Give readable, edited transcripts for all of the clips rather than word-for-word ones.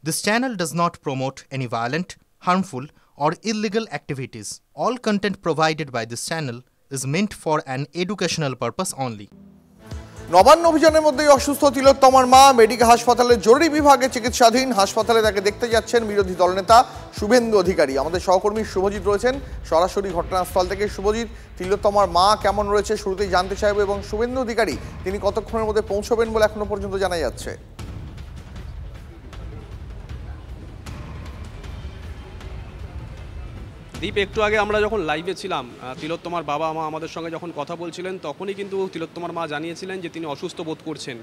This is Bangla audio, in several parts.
This channel does not promote any violent, harmful, or illegal activities. All content provided by this channel is meant for an educational purpose only. Nabanna অভিযানের মধ্যেই অসুস্থ তিলোত্তমার মা মেডিকেল হাসপাতালের জরুরি বিভাগে চিকিৎসাধীন। হাসপাতালে তাকে দেখতে যাচ্ছেন বিরোধী দলনেতা শুভেন্দু অধিকারী। আমাদের সহকর্মী শুভজিৎ রয়েছেন সরাসরি ঘটনাস্থল থেকে। শুভজিৎ, তিলোত্তমার মা কেমন রয়েছে শুরুতেই জানতে চাইব, এবং শুভেন্দু অধিকারী তিনি কতক্ষণের মধ্যে পৌঁছবেন বলে এখনো পর্যন্ত জানা যাচ্ছে? দীপ, একটু আগে আমরা যখন লাইভে ছিলাম, তিলোত্তমার বাবা মা আমাদের সঙ্গে যখন কথা বলছিলেন, তখনই কিন্তু তিলোত্তমার মা জানিয়েছিলেন যে তিনি অসুস্থ বোধ করছেন।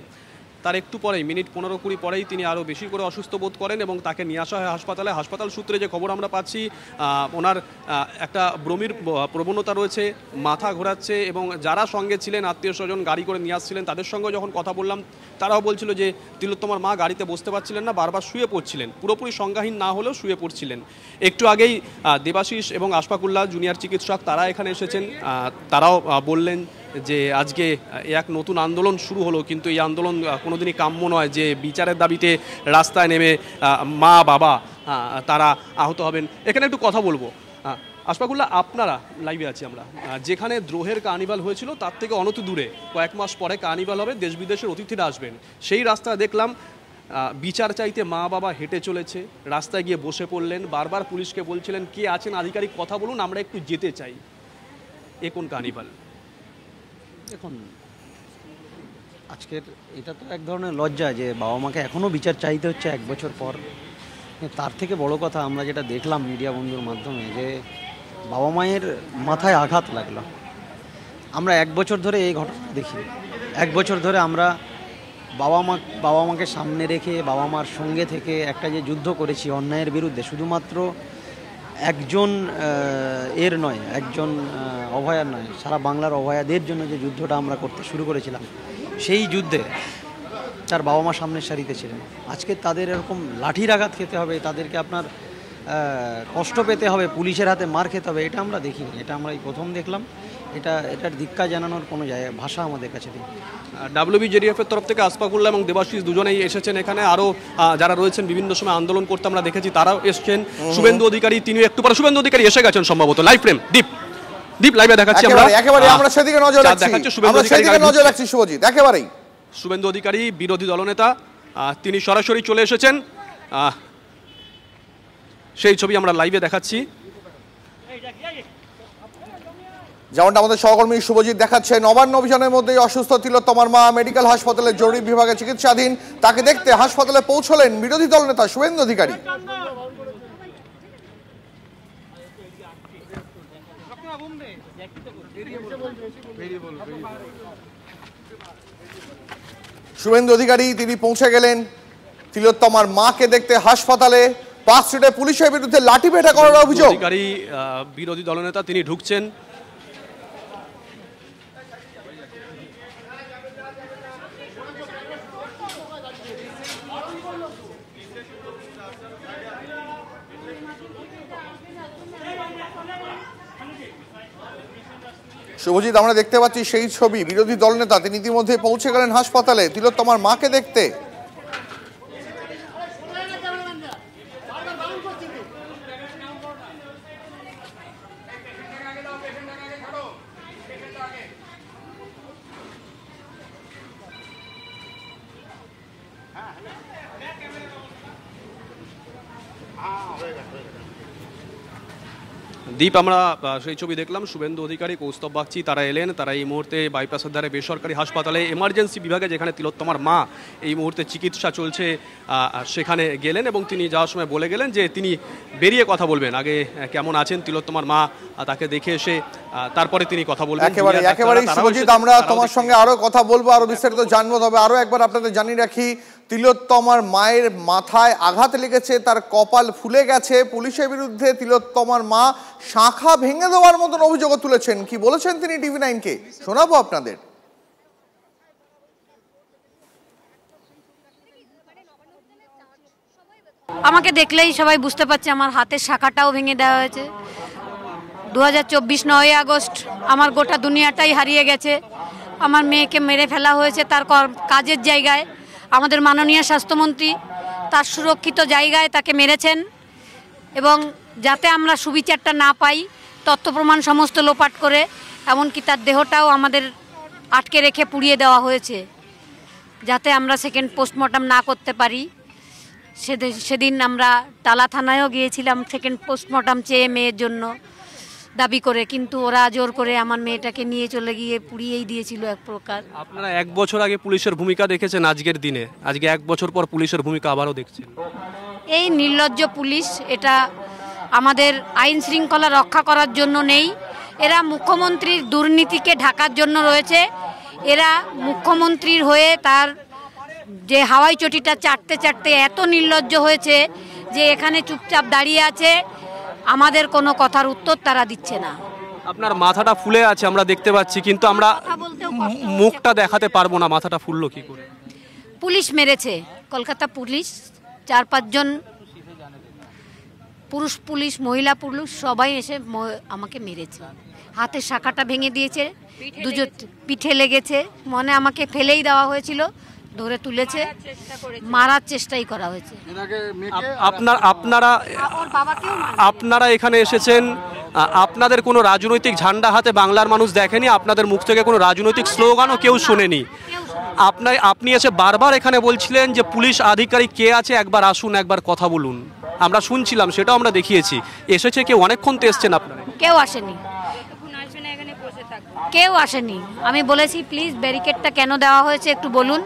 তার একটু পরেই, মিনিট 15-20 পরেই তিনি আরও বেশি করে অসুস্থ বোধ করেন এবং তাকে নিয়ে আসা হয় হাসপাতালে। হাসপাতাল সূত্রে যে খবর আমরা পাচ্ছি, ওনার একটা বমির প্রবণতা রয়েছে, মাথা ঘোরাচ্ছে, এবং যারা সঙ্গে ছিলেন আত্মীয় স্বজন গাড়ি করে নিয়ে আসছিলেন তাদের সঙ্গে যখন কথা বললাম, তারাও বলছিল যে তিলোত্তমার মা গাড়িতে বসতে পারছিলেন না, বারবার শুয়ে পড়ছিলেন, পুরোপুরি সংজ্ঞাহীন না হলেও শুয়ে পড়ছিলেন। একটু আগেই দেবাশিস এবং আশফাকুল্লাহ জুনিয়র চিকিৎসক তারা এখানে এসেছেন। তারাও বললেন যে আজকে এক নতুন আন্দোলন শুরু হলো, কিন্তু এই আন্দোলন কোনোদিনই কাম্য নয় যে বিচারের দাবিতে রাস্তায় নেমে মা বাবা তারা আহত হবেন। এখানে একটু কথা বলবো। আশফাকুল্লাহ, আপনারা লাইভে আছি আমরা, যেখানে দ্রোহের কার্নিভাল হয়েছিল তার থেকে অনতি দূরে কয়েক মাস পরে কার্নিভাল হবে, দেশ বিদেশের অতিথিরা আসবেন। সেই রাস্তায় দেখলাম বিচার চাইতে মা বাবা হেঁটে চলেছে, রাস্তায় গিয়ে বসে পড়লেন, বারবার পুলিশকে বলছিলেন কে আছেন আধিকারিক কথা বলুন, আমরা একটু যেতে চাই। এ কোন কার্নিভাল? এখন আজকের এটা তো এক ধরনের লজ্জা যে বাবা মাকে এখনও বিচার চাইতে হচ্ছে 1 বছর পর। তার থেকে বড় কথা আমরা যেটা দেখলাম মিডিয়া বন্ধুর মাধ্যমে, যে বাবা মায়ের মাথায় আঘাত লাগলো। আমরা 1 বছর ধরে এই ঘটনা দেখি, 1 বছর ধরে আমরা বাবা মাকে সামনে রেখে বাবা মার সঙ্গে থেকে একটা যে যুদ্ধ করেছি অন্যায়ের বিরুদ্ধে, শুধুমাত্র একজন এর নয়, একজন অভয়ার নয়, সারা বাংলার অভয়াদের জন্য যে যুদ্ধটা আমরা করতে শুরু করেছিলাম, সেই যুদ্ধে তার বাবা মা সামনের সারিতে ছিলেন। আজকে তাদের এরকম লাঠির আঘাত খেতে হবে, তাদেরকে আপনার কষ্ট পেতে হবে, পুলিশের হাতে মার খেতে হবে, এটা আমরা দেখিনি। এটা আমরা এই প্রথম দেখলাম। এটার ধিক্কার জানানোর কোনো ভাষা আমাদের কাছে নেই। WBJDF-এর তরফ থেকে আশফাকুল্লাহ এবং দেবাশিস দুজনেই এসেছেন এখানে। আরও যারা রয়েছেন বিভিন্ন সময় আন্দোলন করতে আমরা দেখেছি তারাও এসছেন। শুভেন্দু অধিকারী তিনিও একটু পরে, শুভেন্দু অধিকারী এসে গেছেন সম্ভবত। লাইভ ফ্রেম দীপ লাইভে দেখাচ্ছি আমরা, একেবারে আমরা সেদিকে নজর রাখছি শুভজিৎ। একেবারেই শুভেন্দু অধিকারী বিরোধী দলনেতা, তিনি সরাসরি চলে এসেছেন, সেই ছবি আমরা লাইভে দেখাচ্ছি। যেমনটা আমাদের সহকর্মী শুভজিৎ দেখাচ্ছে, নবান্ন অভিযানের মধ্যেই অসুস্থ তিলোত্তমার মা মেডিকেল হাসপাতালের জরুরি বিভাগে চিকিৎসাধীন। তাকে দেখতে হাসপাতালে পৌঁছলেন বিরোধী দলনেতা শুভেন্দু অধিকারী। শুভেন্দু অধিকারী তিনি পৌঁছে গেলেন তিলোত্তমার মাকে দেখতে হাসপাতালে। পার্ক স্ট্রিটে পুলিশের বিরুদ্ধে লাঠিপেটা করার অভিযোগ। অধিকারী বিরোধী দলনেতা তিনি ঢুকছেন। শুভজিৎ, আমরা দেখতে পাচ্ছি সেই ছবি। বিরোধী দলনেতা তিনি ইতিমধ্যে পৌঁছে গেলেন হাসপাতালে তিলোত্তমার মাকে দেখতে। দীপ, আমরা সেই ছবি দেখলাম। শুভেন্দু অধিকারী, কৌস্তব বাগচি তারা এলেন। তারা এই মুহূর্তে বাইপাসের ধারে বেসরকারি হাসপাতালে এমার্জেন্সি বিভাগে, যেখানে তিলোত্তমার মা এই মুহূর্তে চিকিৎসা চলছে, সেখানে গেলেন এবং তিনি যাওয়ার সময় বলে গেলেন যে তিনি বেরিয়ে কথা বলবেন, আগে কেমন আছেন তিলোত্তমার মা তাকে দেখে এসে তারপরে তিনি কথা বলবেন। একেবারে শুভজিৎ, আমরা তোমার সঙ্গে আরো কথা বলবো, আরো বিস্তারিত জানবো। তবে আরো একবার আপনাদের জানিয়ে রাখি, তিলোত্তমার মায়ের মাথায় আঘাত লেগেছে, তার কপাল ফুলে গেছে। পুলিশের বিরুদ্ধে তিলোত্তমার মা শাখা ভেঙে দেওয়ার মতন অভিযোগ তুলেছেন। কি বলেছেন তিনি TV9-কে শোনাবো আপনাদের। আমাকে দেখলেই সবাই বুঝতে পারছে আমার হাতের শাখাটাও ভেঙে দেওয়া হয়েছে। 2024 9 আগস্ট আমার গোটা দুনিয়াটাই হারিয়ে গেছে। আমার মেয়েকে মেরে ফেলা হয়েছে তার কাজের জায়গায়। আমাদের মাননীয় স্বাস্থ্যমন্ত্রী তার সুরক্ষিত জায়গায় তাকে মেরেছেন এবং যাতে আমরা সুবিচারটা না পাই তথ্য প্রমাণ সমস্ত লোপাট করে এমনকি তার দেহটাও আমাদের আটকে রেখে পুড়িয়ে দেওয়া হয়েছে যাতে আমরা সেকেন্ড পোস্টমর্টম না করতে পারি। সেদিন আমরা টালা থানায়ও গিয়েছিলাম সেকেন্ড পোস্টমর্টম চেয়ে মেয়ের জন্য দাবি করে, কিন্তু ওরা জোর করে আমার মেয়েটাকে নিয়ে চলে গিয়ে পুড়িয়েই দিয়েছিল এক প্রকার। আপনারা 1 বছর আগে পুলিশের ভূমিকা দেখেছেন, আজকের দিনে আজকে 1 বছর পর পুলিশের ভূমিকা আবারও দেখছেন। এই নির্লজ্জ পুলিশ এটা আমাদের আইন শৃঙ্খলা রক্ষা করার জন্য নেই, এরা মুখ্যমন্ত্রীর দুর্নীতিকে ঢাকার জন্য রয়েছে। এরা মুখ্যমন্ত্রীর হয়ে তার যে হাওয়াই চটিটা চাটতে চাটতে এত নির্লজ্জ হয়েছে যে এখানে চুপচাপ দাঁড়িয়ে আছে, আমাদের কোনো কথার উত্তর তারা দিচ্ছে না। আপনার মাথাটা ফুলে আছে আমরা দেখতে পাচ্ছি, কিন্তু আমরা মুখটা দেখাতে পারবো না, মাথাটা ফুললো কি করে? পুলিশ মেরেছে, কলকাতা পুলিশ 4-5 জন পুরুষ পুলিশ মহিলা পুলিশ সবাই এসে আমাকে মেরেছে। হাতের শাখাটা ভেঙে দিয়েছে, দুজন পিঠে লেগেছে, মনে আমাকে ফেলেই দেওয়া হয়েছিল, ধরে তুলেছে, মারার চেষ্টাই করা হয়েছে। আপনারা এখানে এসেছেন, আপনাদের কোনো রাজনৈতিক ঝান্ডা হাতে বাংলার মানুষ দেখেনি, আপনাদের মুখ থেকে কোনো রাজনৈতিক স্লোগানও কেউ শোনেনি। আপনি এসে বারবার এখানে বলছিলেন যে পুলিশ আধিকারিক কে আছে একবার আসুন, একবার কথা বলুন। আমরা শুনছিলাম, সেটাও আমরা দেখিয়েছি। এসেছে কেউ? অনেকক্ষণ তো এসছেন আপনারা। কেউ আসেনি, কেউ আসেনি। আমি বলেছি প্লিজ ব্যারিকেডটা কেন দেওয়া হয়েছে একটু বলুন,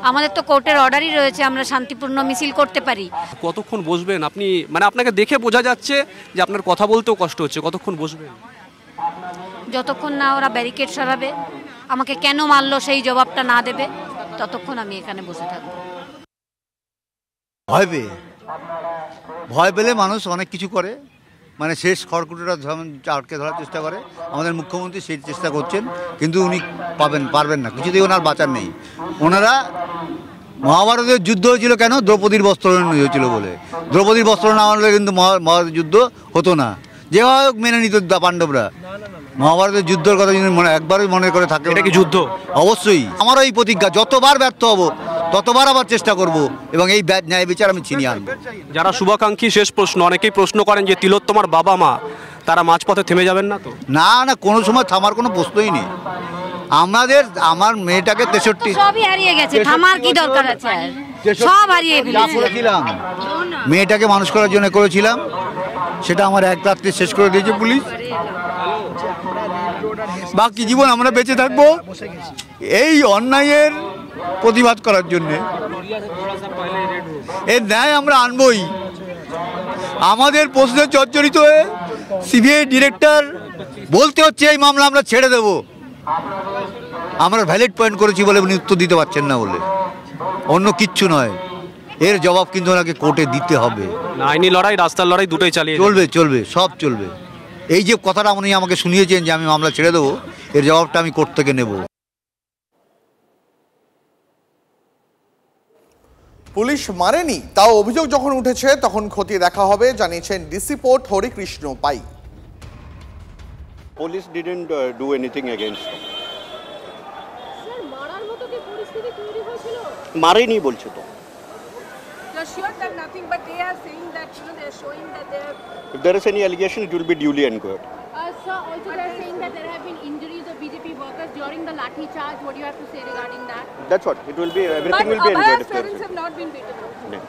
আমাদের তো কোর্টের অর্ডারই রয়েছে, আমরা শান্তিপূর্ণ মিছিল করতে পারি। কতক্ষণ বসবেন আপনি? মানে আপনাকে দেখে বোঝা যাচ্ছে যে আপনার কথা বলতেও কষ্ট হচ্ছে। কতক্ষণ বসবেন? যতক্ষণ না ওরা ব্যারিকেড সরাবে, আমাকে কেন মারলো সেই জবাবটা না দেবে, ততক্ষণ আমি এখানে বসে থাকবো। ভয় পেলে মানুষ অনেক কিছু করে, মানে শেষ খড়কুটোটা আটকে ধরার চেষ্টা করে। আমাদের মুখ্যমন্ত্রী সেই চেষ্টা করছেন, কিন্তু উনি পারবেন না, কিছুতেই ওনার বাঁচার নেই। ওনারা মহাভারতের যুদ্ধ হয়েছিল কেন? দ্রৌপদীর বস্ত্রহরণ হয়েছিল বলে। দ্রৌপদীর বস্ত্র না হলে কিন্তু মহাভারতের যুদ্ধ হতো না। যেভাবে মেনে নিত পাণ্ডবরা। মহাভারতের যুদ্ধের কথা যদি একবারই মনে করে থাকে, এটা কি যুদ্ধ? অবশ্যই। আমারও এই প্রতিজ্ঞা, যতবার ব্যর্থ হব ততবার আবার চেষ্টা করব এবং এই ন্যায় বিচার আমি ছিনিয়ে আনবো। যারা শুভাকাঙ্ক্ষী, শেষ প্রশ্ন, অনেকেই প্রশ্ন করেন যে তিলোত্তমার বাবা মা তারা মাঝপথে থেমে যাবেন না তো? না, কোনো সময় থামার কোনো প্রশ্নই নেই। আমার মেয়েটাকে 63 সবই হারিয়ে গেছে, থামার কি দরকার আছে? সব হারিয়ে ফেলেছিলাম, মেয়েটাকে মানুষ করার জন্য করেছিলাম, সেটা আমার এক রাত্রে শেষ করে দিয়েছে পুলিশ। বাকি জীবন আমরা বেঁচে থাকবো এই অন্যায়ের প্রতিবাদ করার জন্যে। এর ন্যায় আমরা আনবই। আমাদের প্রশ্নে জর্জরিত হয়ে সিবিআই ডিরেক্টর বলতে হচ্ছে এই মামলা আমরা ছেড়ে দেব। আমরা ভ্যালিড পয়েন্ট করেছি বলে উনি উত্তর দিতে পারছেন না বলে, অন্য কিচ্ছু নয়। এর জবাব কিন্তু ওনাকে কোর্টে দিতে হবে। আইনি লড়াই, রাস্তার লড়াই দুটোই চালিয়ে চলবে, সব চলবে। এই যে কথাটা উনি আমাকে শুনিয়েছেন যে আমি মামলা ছেড়ে দেবো, এর জবাবটা আমি কোর্ট থেকে নেব। পুলিশ মারেনি, তাও অভিযোগ যখন উঠেছে তখন খতিয়ে দেখা হবে, জানিয়েছেন DC port Harikrishna pi. Police didn't do anything against them. Sir, মারার মতো কি পরিস্থিতি তৈরি হয়েছিল? মারেনি বলছে তো। You're sure that nothing, but they are saying that, they are showing that they have... If there is any allegation, it will be duly inquired. Sir, also they are saying that there have been injuries of BJP workers during the lathi charge. What do you have to say regarding that? That's what. It will be, everything will be inquired. But Abhaya's parents have not been beaten. No.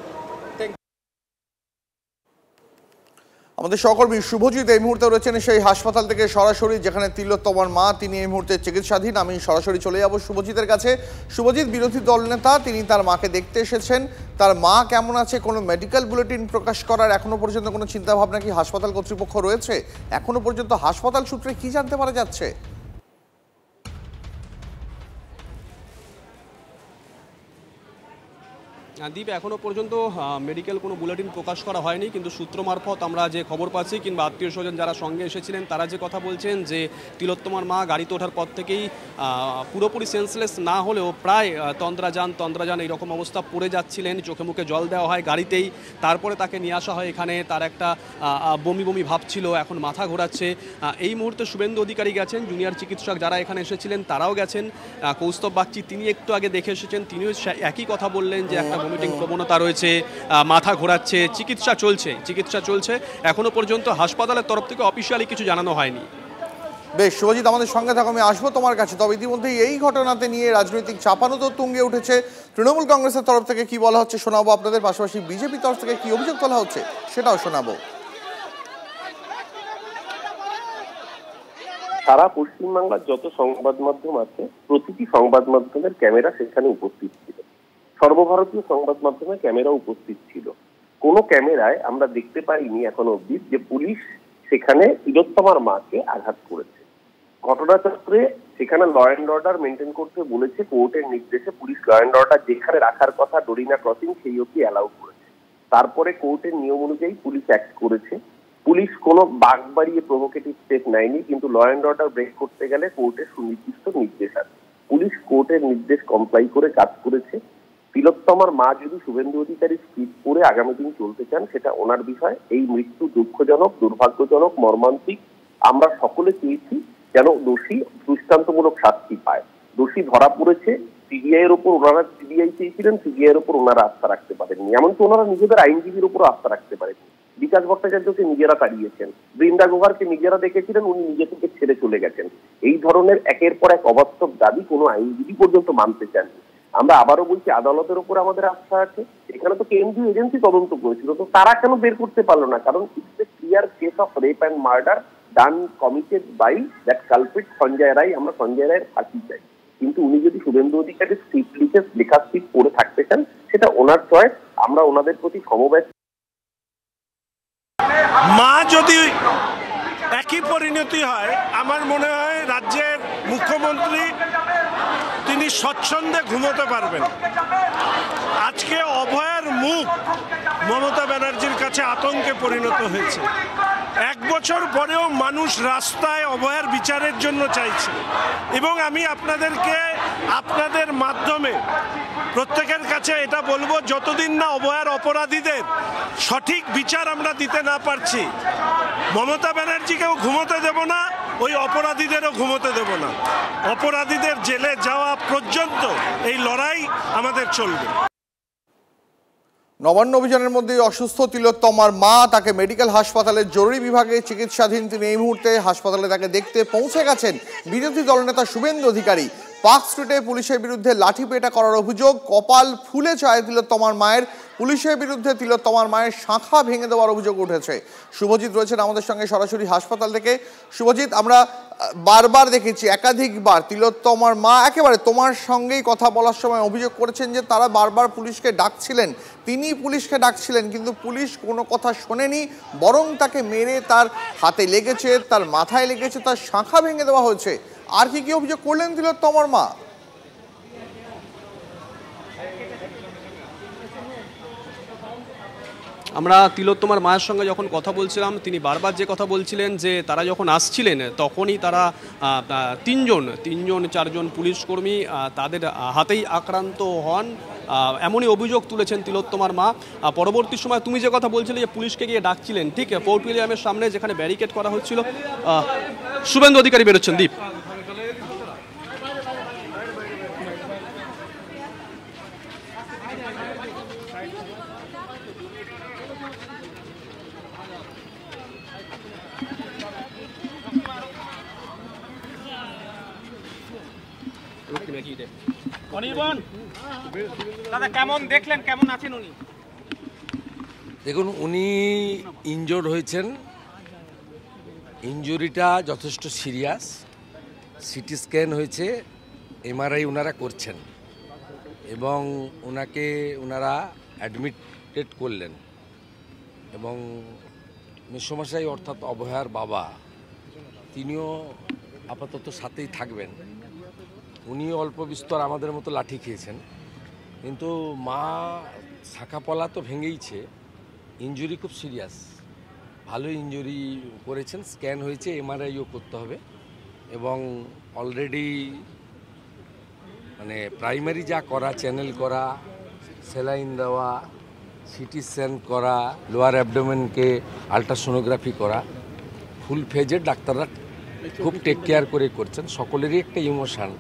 আমাদের সহকর্মী শুভজিৎ এই মুহূর্তে রয়েছেন সেই হাসপাতাল থেকে সরাসরি, যেখানে তিলোত্তমার মা তিনি এই মুহূর্তে চিকিৎসাধীন। আমি সরাসরি চলে যাব শুভজিতের কাছে। শুভজিৎ, বিরোধী দল নেতা তিনি তার মাকে দেখতে এসেছেন, তার মা কেমন আছে, কোনো মেডিকেল বুলেটিন প্রকাশ করার এখনো পর্যন্ত কোনো চিন্তাভাবনা কি হাসপাতাল কর্তৃপক্ষ রয়েছে? এখনো পর্যন্ত হাসপাতাল সূত্রে কি জানতে পারা যাচ্ছে? দীপ, এখনও পর্যন্ত মেডিকেল কোনো বুলেটিন প্রকাশ করা হয়নি, কিন্তু সূত্র মারফত আমরা যে খবর পাচ্ছি কিংবা আত্মীয় স্বজন যারা সঙ্গে এসেছিলেন তারা যে কথা বলছেন যে তিলোত্তমার মা গাড়িতে ওঠার পর থেকেই পুরোপুরি সেন্সলেস না হলেও প্রায় তন্দ্রাযান এইরকম অবস্থা পড়ে যাচ্ছিলেন, চোখে মুখে জল দেওয়া হয় গাড়িতেই, তারপরে তাকে নিয়ে আসা হয় এখানে। তার একটা বমি ভাব ছিল, এখন মাথা ঘোরাচ্ছে। এই মুহূর্তে শুভেন্দু অধিকারী গেছেন, জুনিয়র চিকিৎসক যারা এখানে এসেছিলেন তারাও গেছেন। কৌস্তব বাগচি তিনি একটু আগে দেখে এসেছেন, তিনিও একই কথা বললেন যে একটা ভমিটিং প্রবণতা রয়েছে, মাথা ঘোরাচ্ছে, চিকিৎসা চলছে। এখনো পর্যন্ত হাসপাতালের তরফ থেকে অফিসিয়ালি কিছু জানানো হয়নি। বেশ শুভজিৎ, আমাদের সঙ্গে থাকো, আমি আসবো তোমার কাছে। তবে ইতিমধ্যেই এই ঘটনাতে নিয়ে রাজনৈতিক চাপানো তো তুঙ্গে উঠেছে। তৃণমূল কংগ্রেসের তরফ থেকে কি বলা হচ্ছে শোনাবো আপনাদের, পাশাপাশি বিজেপির তরফ থেকে কি অভিযোগ তোলা হচ্ছে সেটাও শোনাবো। সারা পশ্চিমবাংলার যত সংবাদ মাধ্যম আছে প্রতিটি সংবাদ মাধ্যমের ক্যামেরা সেখানে উপস্থিত ছিল, সর্বভারতীয় সংবাদ মাধ্যমে ক্যামেরা উপস্থিত ছিল। কোনো ক্যামেরায় আমরা দেখতে পাইনি এখনো অব্দি যে পুলিশ সেখানে তিলোত্তমার মাকে আঘাত করেছে। ঘটনাচক্রে সেখানে ল অ্যান্ড অর্ডার মেনটেন করতে বলেছে কোর্টের নির্দেশে। পুলিশ ল অ্যান্ড অর্ডার যেখানে রাখার কথা ডোরিনা ক্রসিং সেই অবধি অ্যালাউ করেছে। তারপরে কোর্টের নিয়ম অনুযায়ী পুলিশ অ্যাক্ট করেছে। পুলিশ কোনো বাঘ বাড়িয়ে প্রভোকেটিভ স্টেপ নেয়নি, কিন্তু ল অ্যান্ড অর্ডার ব্রেক করতে গেলে কোর্টের সুনির্দিষ্ট নির্দেশ আছে। পুলিশ কোর্টের নির্দেশ কমপ্লাই করে কাজ করেছে। তিলোত্তমার মা যদি শুভেন্দু অধিকারী স্পিচ করে আগামী দিন চলতে চান সেটা ওনার বিষয়। এই মৃত্যু দুঃখজনক, দুর্ভাগ্যজনক, মর্মান্তিক। আমরা সকলে চেয়েছি যেন দোষী দৃষ্টান্তমূলক শাস্তি পায়। দোষী ধরা পড়েছে, সিবিআই এর উপর ওনারা সিবিআই চেয়েছিলেন, সিবিআই এর উপর ওনারা আস্থা রাখতে পারেননি। এমনকি ওনারা নিজেদের আইনজীবীর উপর আস্থা রাখতে পারেননি। বিকাশ ভট্টাচার্যকে নিজেরা তাড়িয়েছেন, বৃন্দা গুহারকে নিজেরা দেখেছিলেন, উনি নিজে থেকে ছেড়ে চলে গেছেন। এই ধরনের একের পর এক অবাস্তব দাবি কোনো আইনজীবী পর্যন্ত মানতে চাননি। আমরা আবারও বলছি, আদালতের উপর আমাদের আস্থা আছে। এখানে তো কেন্দ্রীয় এজেন্সি তদন্ত করেছিল, তো তারা কেন বের করতে পারলো না? কারণ it's a clear case of rape and murder done committed by that culprit Sanjay Roy. আমরা সঞ্জয় রায়ের ফাঁসি চাই, কিন্তু উনি যদি শুভেন্দু অধিকারীর স্ক্রিপ্ট লিখে লেখা স্ক্রিপ্ট পড়ে থাকতে চান সেটা ওনার চয়েস। আমরা ওনাদের প্রতি সমব্যস্ত। মা যদি একই পরিণতি হয়, আমার মনে হয় রাজ্যের মুখ্যমন্ত্রী তিনি স্বচ্ছন্দে ঘুমোতে পারবেন। আজকে অভয়ের মুখ মমতা ব্যানার্জির কাছে আতঙ্কে পরিণত হয়েছে। 1 বছর পরেও মানুষ রাস্তায় অভয়ের বিচারের জন্য চাইছে। এবং আমি আপনাদের মাধ্যমে প্রত্যেকের কাছে এটা বলবো, যতদিন না অভয়ের অপরাধীদের সঠিক বিচার আমরা দিতে না পারছি, মমতা ব্যানার্জিকেও ঘুমোতে দেব না, ওই অপরাধীদেরও ঘুমোতে দেব না। অপরাধীদের জেলে যাওয়া পর্যন্ত এই লড়াই আমাদের চলবে। নবান্ন অভিযানের মধ্যে অসুস্থ তিলোত্তমার মা, তাকে মেডিকেল হাসপাতালের জরুরি বিভাগে চিকিৎসাধীন। তিনি এই মুহূর্তে হাসপাতালে তাকে দেখতে পৌঁছে গেছেন বিরোধী দলনেতা শুভেন্দু অধিকারী। পার্ক স্ট্রিটে পুলিশের বিরুদ্ধে লাঠিপেটা করার অভিযোগ, কপাল ফুলে যায় তিলোত্তমার মায়ের। পুলিশের বিরুদ্ধে তিলোত্তমার মায়ের শাঁখা ভেঙে দেওয়ার অভিযোগ উঠেছে। শুভজিৎ রয়েছেন আমাদের সঙ্গে সরাসরি হাসপাতাল থেকে। শুভজিৎ, আমরা বারবার দেখেছি, একাধিকবার তিলোত্তমার মা একেবারে তোমার সঙ্গেই কথা বলার সময় অভিযোগ করেছেন যে তারা বারবার পুলিশকে ডাকছিলেন, তিনি পুলিশকে ডাকছিলেন, কিন্তু পুলিশ কোনো কথা শোনেনি, বরং তাকে মেরে তার হাতে লেগেছে, তার মাথায় লেগেছে, তার শাঁখা ভেঙে দেওয়া হয়েছে। আর কি কি অভিযোগ করলেন তিলোত্তমার মা? আমরা তিলোত্তমার মায়ের সঙ্গে যখন কথা বলছিলাম, তিনি বারবার যে কথা বলছিলেন যে তারা যখন আসছিলেন তখনই তারা তিনজন চারজন পুলিশকর্মী তাদের হাতেই আক্রান্ত হন, এমনই অভিযোগ তুলেছেন তিলোত্তমার মা। পরবর্তী সময় তুমি যে কথা বলছিলে যে পুলিশকে গিয়ে ডাকছিলেন, ঠিক ফোর্ট উইলিয়ামের সামনে যেখানে ব্যারিকেড করা হচ্ছিল, শুভেন্দু অধিকারী বেরোচ্ছেন। দীপ, দাদা কেমন দেখলেন, কেমন আছেন উনি? দেখুন, উনি ইনজোর্ড হয়েছেন, ইনজুরিটা যথেষ্ট সিরিয়াস। সিটি স্ক্যান হয়েছে, এমআরআই ওনারা করছেন এবং ওনারা অ্যাডমিটেড করলেন। এবং মেসোমশাই অর্থাৎ অভয়ার বাবা, তিনিও আপাতত সাথেই থাকবেন। উনিও অল্প বিস্তর আমাদের মতো লাঠি খেয়েছেন, কিন্তু মা শাঁখাপলা তো ভেঙেইছে, ইনজুরি খুব সিরিয়াস, ভালো ইনজুরি করেছেন। স্ক্যান হয়েছে, এমআরআইও করতে হবে এবং অলরেডি প্রাইমারি যা করা, চ্যানেল করা, স্যালাইন দেওয়া, সিটি স্ক্যান করা, লোয়ার অ্যাবডোমেনকে আলট্রাসোনোগ্রাফি করা, ফুল ফেজের ডাক্তাররা খুব টেক কেয়ার করে করছেন। সকলেরই একটা ইমোশন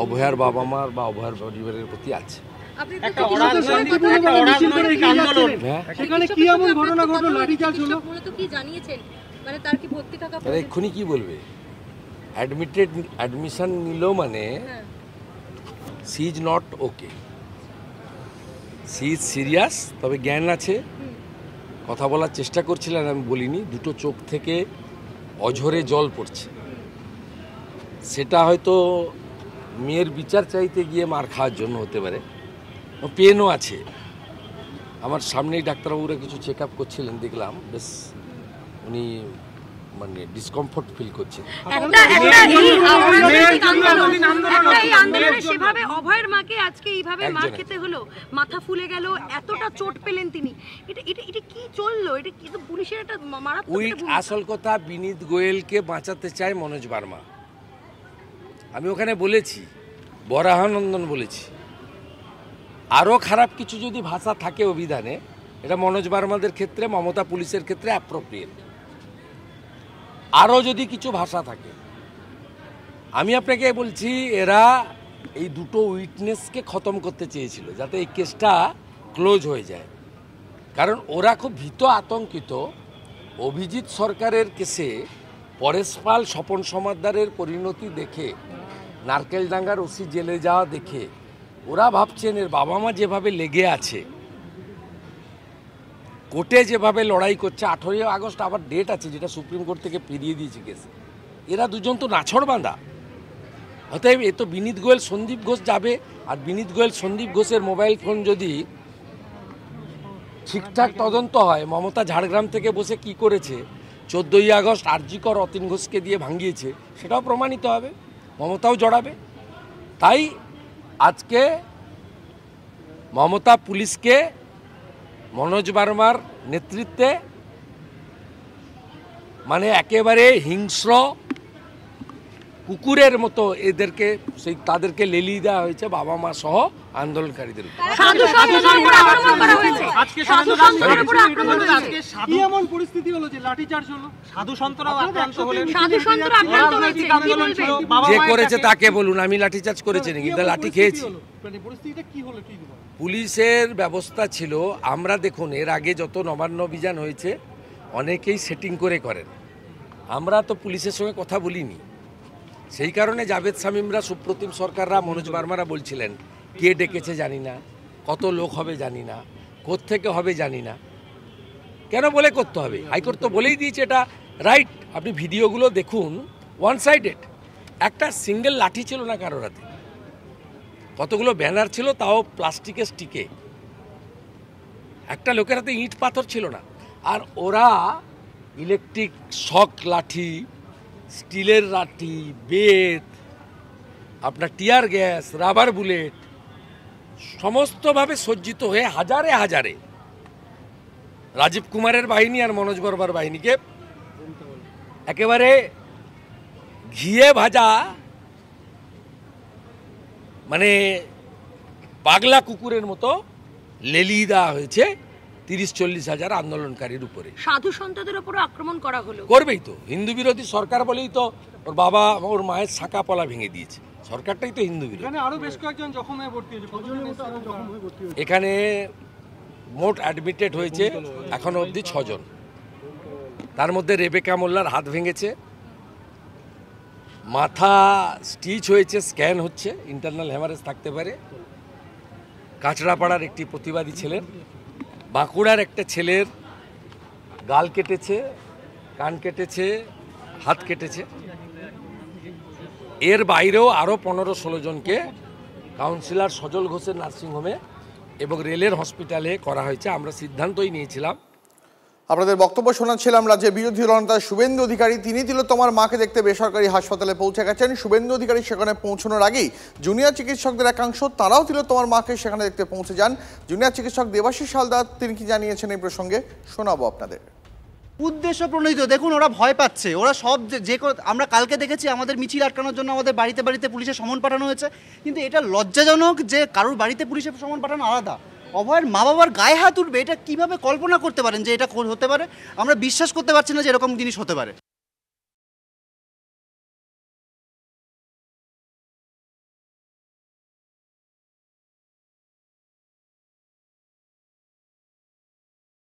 অভয়ার বাবা মার বা অভয়ার পরিবারের প্রতি আছে। একটা অরাজনৈতিক আন্দোলন, সেখানে কি এমন ঘটনা ঘটলো, লাঠিচার্জ হলো, মূলত কি জানিয়েছেন, মানে তার কি ভর্তি থাকা? এক্ষুনি কি বলবে, অ্যাডমিশন নিল মানে she is not okay, she is serious, তবে জ্ঞান আছে, কথা বলার চেষ্টা করছিলেন, আমি বলিনি, দুটো চোখ থেকে অঝরে জল পড়ছে, সেটা হয়তো মেয়ের বিচার চাইতে গিয়ে মার খাওয়ার জন্য হতে পারে, পেনও আছে। আমার সামনেই ডাক্তারবাবুরা কিছু চেক আপ করছিলেন, দেখলাম বেশ উনি মানে ডিসকমফোর্ট ফিল করছেন। সেভাবে অভয়ের মাকে আজকে এইভাবে মার খেতে হলো, মাথা ফুলে গেল, এতটা চোট পেলেন তিনি, এটা কি চললো, এটা কি পুলিশের একটা মারাত্মক উইক। আসল কথা, বিনীত গোয়েলকে বাঁচাতে চায় মনোজ বার্মা, আমি ওখানে বলেছি, বরাহানন্দন বলেছি, আরও খারাপ কিছু যদি ভাষা থাকে অভিধানে, এটা মনোজ বার্মাদের ক্ষেত্রে, মমতা পুলিশের ক্ষেত্রে অ্যাপ্রোপ্রিয়েট। আরও যদি কিছু ভাষা থাকে, আমি আপনাকে বলছি, এরা এই দুটো উইটনেসকে খতম করতে চেয়েছিল, যাতে এই কেসটা ক্লোজ হয়ে যায়, কারণ ওরা খুব ভীত আতঙ্কিত। অভিজিৎ সরকারের কেসে পরেশ পাল, স্বপন সমাদ্দারের পরিণতি দেখে, নারকেলডাঙ্গার ওসি জেলে যাওয়া দেখে ওরা ভাবছেন এর বাবা মা যেভাবে লেগে আছে, কোর্টে যেভাবে লড়াই করছে, 18ই আগস্ট আবার ডেট আছে যেটা সুপ্রিম কোর্ট থেকে ফিরিয়ে দিয়েছে কেস, এরা দুজন তো নাছড় বাঁধা। অতএব এ তো বিনীত গোয়েল সন্দীপ ঘোষ যাবে, আর বিনীত গোয়েল সন্দীপ ঘোষের মোবাইল ফোন যদি ঠিকঠাক তদন্ত হয়, মমতা ঝাড়গ্রাম থেকে বসে কি করেছে, 14ই আগস্ট আরজিকর অতীন ঘোষকে দিয়ে ভাঙিয়েছে, সেটাও প্রমাণিত হবে, মমতাও জড়াবে। তাই আজকে মমতা পুলিশকে মনোজ বার্মার নেতৃত্বে মানে একেবারে হিংস্র কুকুরের মতো এদেরকে তাদেরকে লেলিয়ে দেওয়া হয়েছে, বাবা মা সহ আন্দোলনকারীদের উপর। যে করেছে তাকে বলুন, আমি লাঠিচার্জ করেছি নাকি, লাঠি খেয়েছি। পুলিশের ব্যবস্থা ছিল, আমরা দেখুন এর আগে যত নবান্ন অভিযান হয়েছে অনেকেই সেটিং করে করেন, আমরা তো পুলিশের সঙ্গে কথা বলিনি, সেই কারণে জাভেদ শামীমরা, সুপ্রতিম সরকাররা, মনোজ বার্মারা বলছিলেন কে ডেকেছে জানি না, কত লোক হবে জানি না, কোত্থেকে হবে জানি না, কেন বলে করতে হবে, হাইকোর্ট তো বলেই দিয়েছে এটা রাইট। আপনি ভিডিওগুলো দেখুন, ওয়ান সাইডেড, একটা সিঙ্গেল লাঠি ছিল না কারোর হাতে, কতগুলো ব্যানার ছিল, তাও প্লাস্টিকের স্টিকে, একটা লোকের হাতে ইট পাথর ছিল না। আর ওরা ইলেকট্রিক শক লাঠি, স্টিলের লাঠি, বেত, আপনার টিয়ার গ্যাস, রাবার বুলেট, সমস্তভাবে সজ্জিত হয়ে হাজারে হাজারে রাজীব কুমারের বাহিনী আর মনোজ বর্মার বাহিনীকে একেবারে ঘিয়ে ভাজা মানে পাগলা কুকুরের মতো লেলিয়ে দেওয়া হয়েছে 30-40 হাজার আন্দোলনকারীর উপরে। সাধু সন্তদের উপর আক্রমণ করা হলো, করবেই তো, হিন্দু বিরোধী সরকার বলেই তো ওর বাবা ওর মায়ের শাখা পলা ভেঙে দিয়েছে, সরকারটাই তো হিন্দু বিরোধী। আরো বেশ কয়েকজন জখম হয়ে ভর্তি হয়েছে, এখানে মোট অ্যাডমিটেড হয়েছে এখনো অবধি 6 জন, তার মধ্যে রেবেকা মোল্লার হাত ভেঙেছে, মাথা স্টিচ হয়েছে, স্ক্যান হচ্ছে, ইন্টারনাল হ্যামারেজ থাকতে পারে। কাঁচড়াপাড়ার একটি প্রতিবাদী ছেলের, বাঁকুড়ার একটা ছেলের গাল কেটেছে, কান কেটেছে, হাত কেটেছে। এর বাইরেও আরও 15-16 জনকে কাউন্সিলর সজল ঘোষের নার্সিংহোমে এবং রেলের হসপিটালে করা হয়েছে। আমরা সিদ্ধান্তই নিয়েছিলাম। আপনাদের বক্তব্য শোনাচ্ছিলাম রাজ্যের বিরোধী দলনেতা শুভেন্দু অধিকারী। তিনি তিলোত্তমার মাকে দেখতে বেসরকারি হাসপাতালে পৌঁছে গেছেন। শুভেন্দু অধিকারী সেখানে পৌঁছানোর আগেই জুনিয়র চিকিৎসকদের একাংশ তারাও তিলোত্তমার মাকে সেখানে দেখতে পৌঁছে যান। জুনিয়র চিকিৎসক দেবাশিস হালদার তিনি কি জানিয়েছেন এই প্রসঙ্গে শোনাবো আপনাদের। উদ্দেশ্য প্রণোদিত, দেখুন ওরা ভয় পাচ্ছে, ওরা সব যে আমরা কালকে দেখেছি আমাদের মিছিল আটকানোর জন্য আমাদের বাড়িতে বাড়িতে পুলিশের সমন পাঠানো হয়েছে, কিন্তু এটা লজ্জাজনক যে কারোর বাড়িতে পুলিশের সমন পাঠানো আলাদা, অভয়ের মা বাবার গায়ে হাত উঠবে, এটা কিভাবে কল্পনা করতে পারেন যে এটা হতে পারে? আমরা বিশ্বাস করতে পারছি না যে এরকম জিনিস হতে পারে।